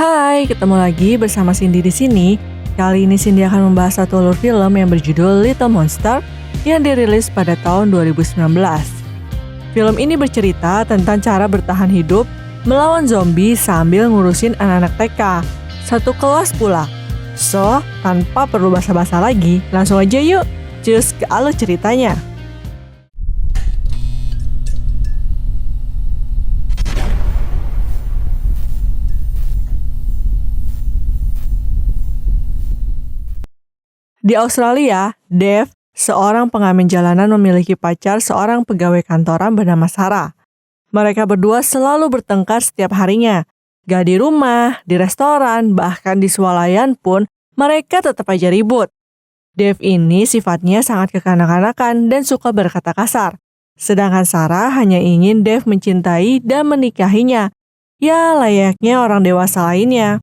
Hai, ketemu lagi bersama Cindy di sini. Kali ini Cindy akan membahas satu alur film yang berjudul Little Monster yang dirilis pada tahun 2019. Film ini bercerita tentang cara bertahan hidup melawan zombie sambil ngurusin anak-anak TK. Satu kelas pula. So, tanpa perlu basa-basa lagi, langsung aja yuk, cus ke alur ceritanya. Di Australia, Dave, seorang pengamen jalanan memiliki pacar seorang pegawai kantoran bernama Sarah. Mereka berdua selalu bertengkar setiap harinya. Gak di rumah, di restoran, bahkan di swalayan pun mereka tetap aja ribut. Dave ini sifatnya sangat kekanak-kanakan dan suka berkata kasar. Sedangkan Sarah hanya ingin Dave mencintai dan menikahinya. Ya, layaknya orang dewasa lainnya.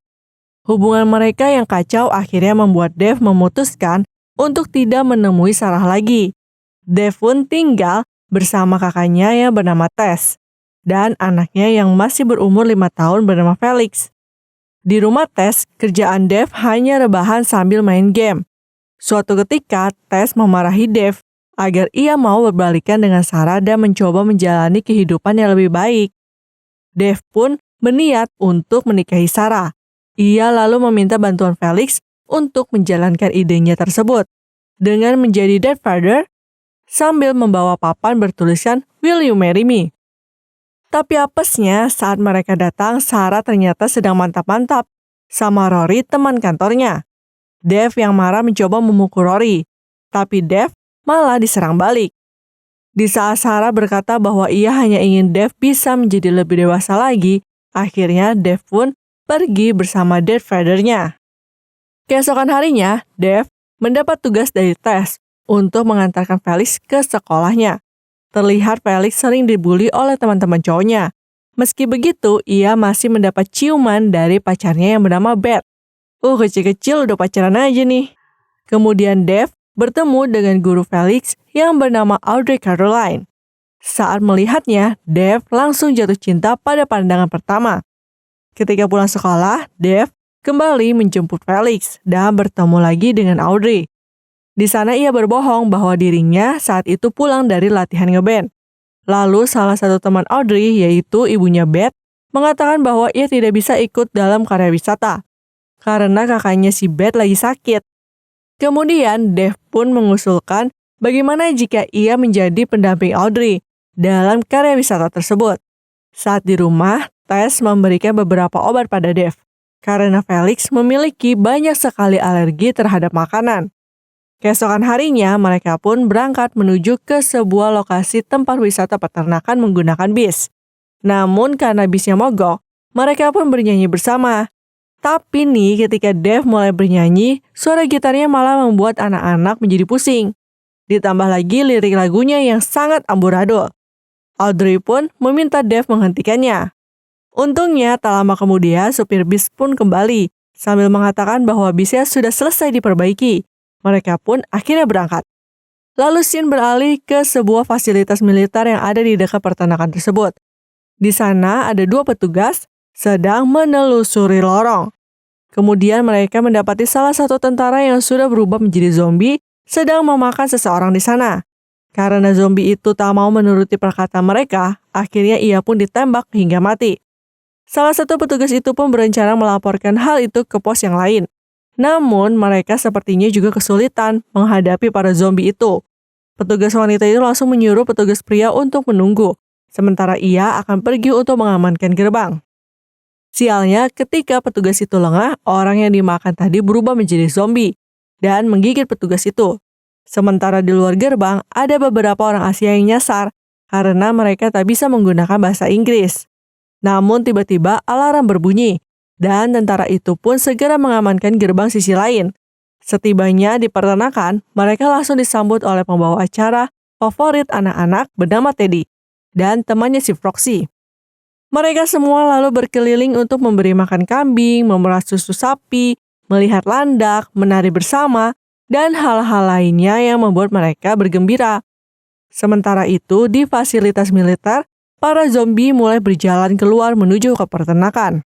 Hubungan mereka yang kacau akhirnya membuat Dave memutuskan untuk tidak menemui Sarah lagi. Dave pun tinggal bersama kakaknya yang bernama Tess dan anaknya yang masih berumur 5 tahun bernama Felix. Di rumah Tess, kerjaan Dave hanya rebahan sambil main game. Suatu ketika, Tess memarahi Dave agar ia mau berbalikan dengan Sarah dan mencoba menjalani kehidupan yang lebih baik. Dave pun berniat untuk menikahi Sarah. Ia lalu meminta bantuan Felix untuk menjalankan idenya tersebut dengan menjadi dead father sambil membawa papan bertuliskan "Will you marry me?". Tapi apesnya saat mereka datang, Sarah ternyata sedang mantap-mantap sama Rory, teman kantornya. Dave yang marah mencoba memukul Rory, tapi Dave malah diserang balik. Di saat Sarah berkata bahwa ia hanya ingin Dave bisa menjadi lebih dewasa lagi, akhirnya Dave pun pergi bersama dead father-nya. Keesokan harinya, Dave mendapat tugas dari Tess untuk mengantarkan Felix ke sekolahnya. Terlihat Felix sering dibully oleh teman-teman cowoknya. Meski begitu, ia masih mendapat ciuman dari pacarnya yang bernama Beth. Kecil-kecil udah pacaran aja nih. Kemudian Dave bertemu dengan guru Felix yang bernama Audrey Caroline. Saat melihatnya, Dave langsung jatuh cinta pada pandangan pertama. Ketika pulang sekolah, Dave kembali menjemput Felix dan bertemu lagi dengan Audrey. Di sana ia berbohong bahwa dirinya saat itu pulang dari latihan ngeband. Lalu salah satu teman Audrey, yaitu ibunya Beth, mengatakan bahwa ia tidak bisa ikut dalam karya wisata karena kakaknya si Beth lagi sakit. Kemudian Dave pun mengusulkan bagaimana jika ia menjadi pendamping Audrey dalam karya wisata tersebut. Saat di rumah, Tess memberikan beberapa obat pada Dave, karena Felix memiliki banyak sekali alergi terhadap makanan. Keesokan harinya, mereka pun berangkat menuju ke sebuah lokasi tempat wisata peternakan menggunakan bis. Namun karena bisnya mogok, mereka pun bernyanyi bersama. Tapi nih, ketika Dave mulai bernyanyi, suara gitarnya malah membuat anak-anak menjadi pusing. Ditambah lagi lirik lagunya yang sangat amburadul. Audrey pun meminta Dave menghentikannya. Untungnya, tak lama kemudian supir bis pun kembali sambil mengatakan bahwa bisnya sudah selesai diperbaiki. Mereka pun akhirnya berangkat. Lalu scene beralih ke sebuah fasilitas militer yang ada di dekat peternakan tersebut. Di sana ada 2 petugas sedang menelusuri lorong. Kemudian mereka mendapati salah satu tentara yang sudah berubah menjadi zombie sedang memakan seseorang di sana. Karena zombie itu tak mau menuruti perkataan mereka, akhirnya ia pun ditembak hingga mati. Salah satu petugas itu pun berencana melaporkan hal itu ke pos yang lain. Namun, mereka sepertinya juga kesulitan menghadapi para zombie itu. Petugas wanita itu langsung menyuruh petugas pria untuk menunggu, sementara ia akan pergi untuk mengamankan gerbang. Sialnya, ketika petugas itu lengah, orang yang dimakan tadi berubah menjadi zombie dan menggigit petugas itu. Sementara di luar gerbang, ada beberapa orang Asia yang nyasar karena mereka tak bisa menggunakan bahasa Inggris. Namun tiba-tiba alarm berbunyi, dan tentara itu pun segera mengamankan gerbang sisi lain. Setibanya di peternakan, mereka langsung disambut oleh pembawa acara favorit anak-anak bernama Teddy dan temannya si Foxy. Mereka semua lalu berkeliling untuk memberi makan kambing, memerah susu sapi, melihat landak, menari bersama, dan hal-hal lainnya yang membuat mereka bergembira. Sementara itu, di fasilitas militer, para zombie mulai berjalan keluar menuju ke peternakan.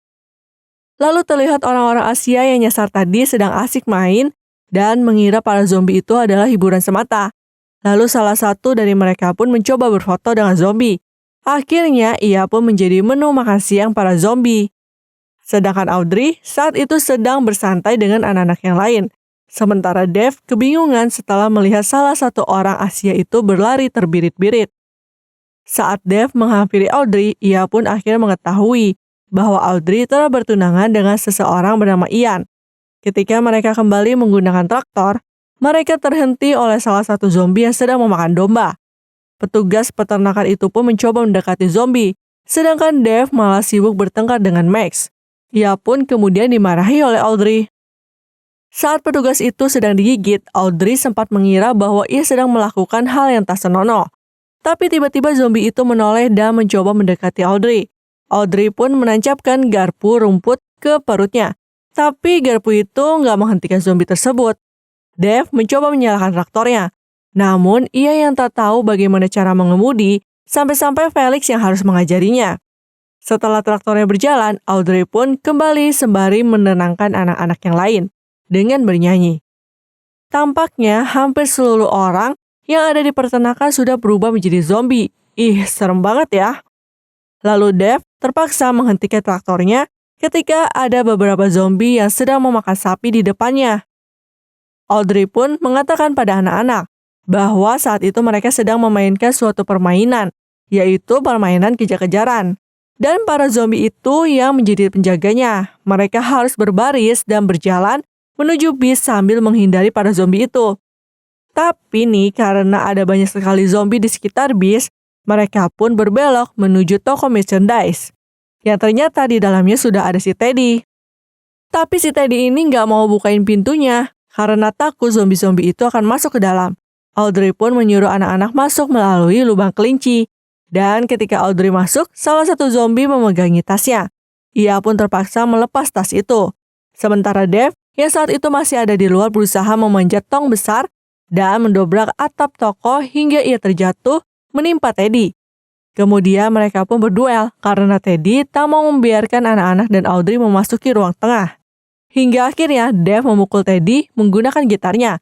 Lalu terlihat orang-orang Asia yang nyasar tadi sedang asik main dan mengira para zombie itu adalah hiburan semata. Lalu salah satu dari mereka pun mencoba berfoto dengan zombie. Akhirnya ia pun menjadi menu makan siang para zombie. Sedangkan Audrey saat itu sedang bersantai dengan anak-anak yang lain. Sementara Dave kebingungan setelah melihat salah satu orang Asia itu berlari terbirit-birit. Saat Dave menghampiri Audrey, ia pun akhirnya mengetahui bahwa Audrey telah bertunangan dengan seseorang bernama Ian. Ketika mereka kembali menggunakan traktor, mereka terhenti oleh salah satu zombie yang sedang memakan domba. Petugas peternakan itu pun mencoba mendekati zombie, sedangkan Dave malah sibuk bertengkar dengan Max. Ia pun kemudian dimarahi oleh Audrey. Saat petugas itu sedang digigit, Audrey sempat mengira bahwa ia sedang melakukan hal yang tak senonoh. Tapi tiba-tiba zombie itu menoleh dan mencoba mendekati Audrey. Audrey pun menancapkan garpu rumput ke perutnya. Tapi garpu itu nggak menghentikan zombie tersebut. Dave mencoba menyalakan traktornya. Namun, ia yang tak tahu bagaimana cara mengemudi, sampai-sampai Felix yang harus mengajarinya. Setelah traktornya berjalan, Audrey pun kembali sembari menenangkan anak-anak yang lain dengan bernyanyi. Tampaknya hampir seluruh orang yang ada di peternakan sudah berubah menjadi zombie. Ih, serem banget ya. Lalu Dave terpaksa menghentikan traktornya ketika ada beberapa zombie yang sedang memakan sapi di depannya. Audrey pun mengatakan pada anak-anak bahwa saat itu mereka sedang memainkan suatu permainan, yaitu permainan kejar-kejaran. Dan para zombie itu yang menjadi penjaganya. Mereka harus berbaris dan berjalan menuju bis sambil menghindari para zombie itu. Tapi nih, karena ada banyak sekali zombie di sekitar bis, mereka pun berbelok menuju toko merchandise. Yang ternyata di dalamnya sudah ada si Teddy. Tapi si Teddy ini nggak mau bukain pintunya, karena takut zombie-zombie itu akan masuk ke dalam. Audrey pun menyuruh anak-anak masuk melalui lubang kelinci. Dan ketika Audrey masuk, salah satu zombie memegangi tasnya. Ia pun terpaksa melepas tas itu. Sementara Dave, yang saat itu masih ada di luar berusaha memanjat tong besar dan mendobrak atap toko hingga ia terjatuh menimpa Teddy. Kemudian mereka pun berduel karena Teddy tak mau membiarkan anak-anak dan Audrey memasuki ruang tengah. Hingga akhirnya Dave memukul Teddy menggunakan gitarnya.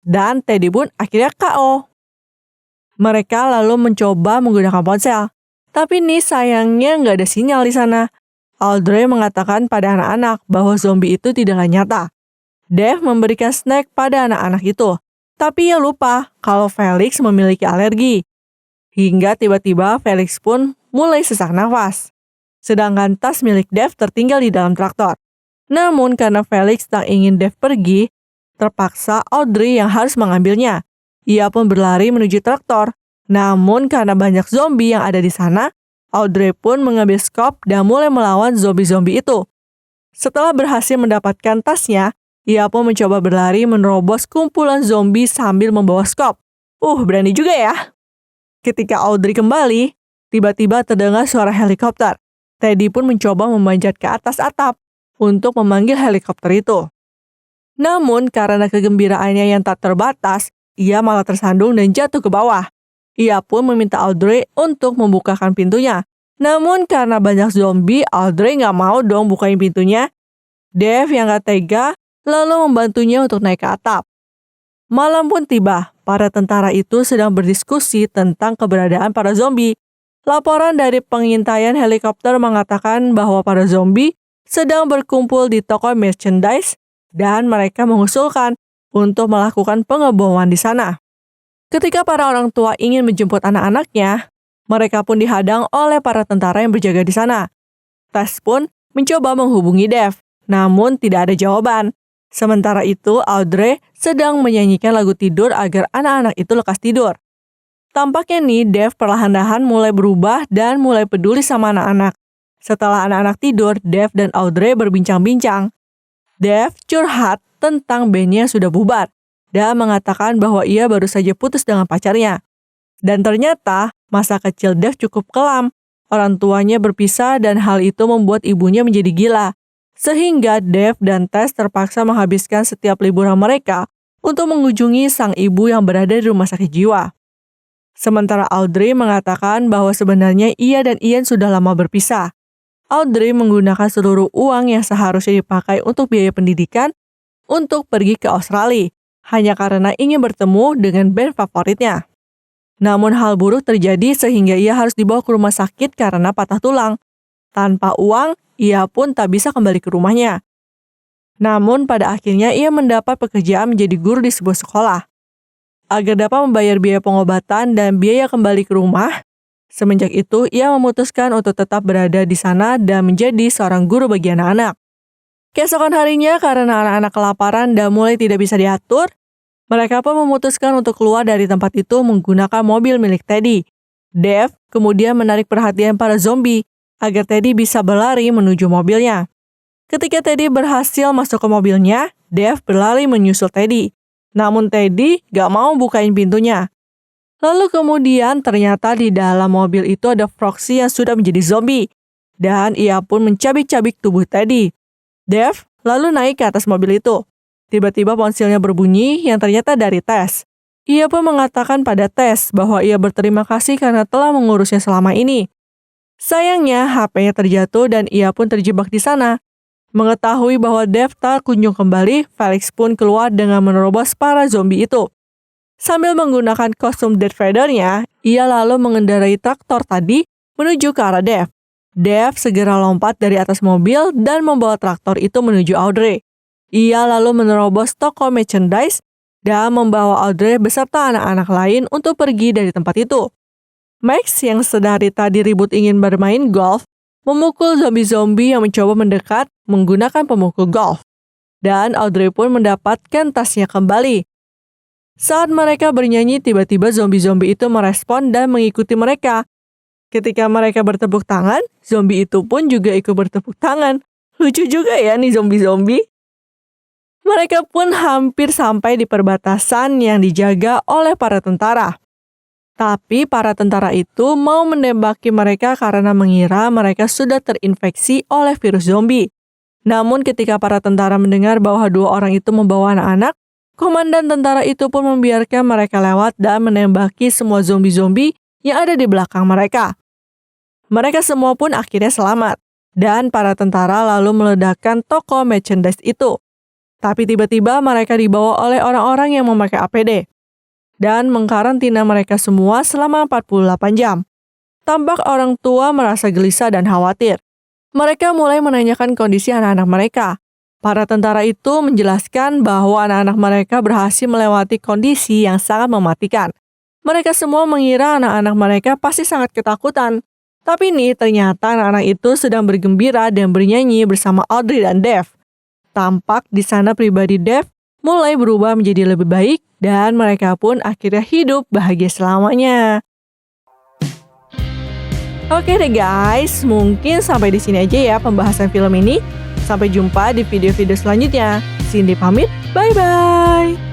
Dan Teddy pun akhirnya KO. Mereka lalu mencoba menggunakan ponsel. Tapi nih sayangnya nggak ada sinyal di sana. Audrey mengatakan pada anak-anak bahwa zombie itu tidaklah nyata. Dave memberikan snack pada anak-anak itu. Tapi ia lupa kalau Felix memiliki alergi. Hingga tiba-tiba Felix pun mulai sesak nafas. Sedangkan tas milik Dave tertinggal di dalam traktor. Namun karena Felix tak ingin Dave pergi, terpaksa Audrey yang harus mengambilnya. Ia pun berlari menuju traktor. Namun karena banyak zombie yang ada di sana, Audrey pun mengambil skop dan mulai melawan zombie-zombie itu. Setelah berhasil mendapatkan tasnya, ia pun mencoba berlari menerobos kumpulan zombie sambil membawa skop. Berani juga ya. Ketika Audrey kembali, tiba-tiba terdengar suara helikopter. Teddy pun mencoba memanjat ke atas atap untuk memanggil helikopter itu. Namun karena kegembiraannya yang tak terbatas, ia malah tersandung dan jatuh ke bawah. Ia pun meminta Audrey untuk membukakan pintunya. Namun karena banyak zombie, Audrey nggak mau dong bukain pintunya. Dave yang gak tega lalu membantunya untuk naik ke atap. Malam pun tiba, para tentara itu sedang berdiskusi tentang keberadaan para zombie. Laporan dari pengintaian helikopter mengatakan bahwa para zombie sedang berkumpul di toko merchandise dan mereka mengusulkan untuk melakukan pengeboman di sana. Ketika para orang tua ingin menjemput anak-anaknya, mereka pun dihadang oleh para tentara yang berjaga di sana. Tess pun mencoba menghubungi Dave, namun tidak ada jawaban. Sementara itu, Audrey sedang menyanyikan lagu tidur agar anak-anak itu lekas tidur. Tampaknya nih, Dave perlahan-lahan mulai berubah dan mulai peduli sama anak-anak. Setelah anak-anak tidur, Dave dan Audrey berbincang-bincang. Dave curhat tentang bandnya sudah bubar dan mengatakan bahwa ia baru saja putus dengan pacarnya. Dan ternyata masa kecil Dave cukup kelam. Orang tuanya berpisah dan hal itu membuat ibunya menjadi gila. Sehingga Dave dan Tess terpaksa menghabiskan setiap liburan mereka untuk mengunjungi sang ibu yang berada di rumah sakit jiwa. Sementara Audrey mengatakan bahwa sebenarnya ia dan Ian sudah lama berpisah. Audrey menggunakan seluruh uang yang seharusnya dipakai untuk biaya pendidikan untuk pergi ke Australia, hanya karena ingin bertemu dengan band favoritnya. Namun hal buruk terjadi sehingga ia harus dibawa ke rumah sakit karena patah tulang. Tanpa uang, ia pun tak bisa kembali ke rumahnya. Namun pada akhirnya ia mendapat pekerjaan menjadi guru di sebuah sekolah. Agar dapat membayar biaya pengobatan dan biaya kembali ke rumah, semenjak itu ia memutuskan untuk tetap berada di sana dan menjadi seorang guru bagi anak-anak. Keesokan harinya karena anak-anak kelaparan dan mulai tidak bisa diatur, mereka pun memutuskan untuk keluar dari tempat itu menggunakan mobil milik Teddy. Dave kemudian menarik perhatian para zombie agar Teddy bisa berlari menuju mobilnya. Ketika Teddy berhasil masuk ke mobilnya, Dave berlari menyusul Teddy. Namun Teddy gak mau bukain pintunya. Lalu kemudian ternyata di dalam mobil itu ada Foxy yang sudah menjadi zombie. Dan ia pun mencabik-cabik tubuh Teddy. Dave lalu naik ke atas mobil itu. Tiba-tiba ponselnya berbunyi yang ternyata dari Tess. Ia pun mengatakan pada Tess bahwa ia berterima kasih karena telah mengurusnya selama ini. Sayangnya HP-nya terjatuh dan ia pun terjebak di sana. Mengetahui bahwa Dave tak kunjung kembali, Felix pun keluar dengan menerobos para zombie itu. Sambil menggunakan kostum Darth Vader-nya, ia lalu mengendarai traktor tadi menuju ke arah Dave. Dave segera lompat dari atas mobil dan membawa traktor itu menuju Audrey. Ia lalu menerobos toko merchandise dan membawa Audrey beserta anak-anak lain untuk pergi dari tempat itu. Max yang sedari tadi ribut ingin bermain golf, memukul zombie-zombie yang mencoba mendekat menggunakan pemukul golf. Dan Audrey pun mendapatkan tasnya kembali. Saat mereka bernyanyi, tiba-tiba zombie-zombie itu merespon dan mengikuti mereka. Ketika mereka bertepuk tangan, zombie itu pun juga ikut bertepuk tangan. Lucu juga ya nih zombie-zombie. Mereka pun hampir sampai di perbatasan yang dijaga oleh para tentara. Tapi para tentara itu mau menembaki mereka karena mengira mereka sudah terinfeksi oleh virus zombie. Namun ketika para tentara mendengar bahwa dua orang itu membawa anak-anak, komandan tentara itu pun membiarkan mereka lewat dan menembaki semua zombie-zombie yang ada di belakang mereka. Mereka semua pun akhirnya selamat, dan para tentara lalu meledakkan toko merchandise itu. Tapi tiba-tiba mereka dibawa oleh orang-orang yang memakai APD, dan mengkarantina mereka semua selama 48 jam. Tampak orang tua merasa gelisah dan khawatir. Mereka mulai menanyakan kondisi anak-anak mereka. Para tentara itu menjelaskan bahwa anak-anak mereka berhasil melewati kondisi yang sangat mematikan. Mereka semua mengira anak-anak mereka pasti sangat ketakutan. Tapi ini ternyata anak-anak itu sedang bergembira dan bernyanyi bersama Audrey dan Dave. Tampak di sana pribadi Dave mulai berubah menjadi lebih baik dan mereka pun akhirnya hidup bahagia selamanya. Oke deh guys, mungkin sampai di sini aja ya pembahasan film ini. Sampai jumpa di video-video selanjutnya. Cindy pamit, bye-bye.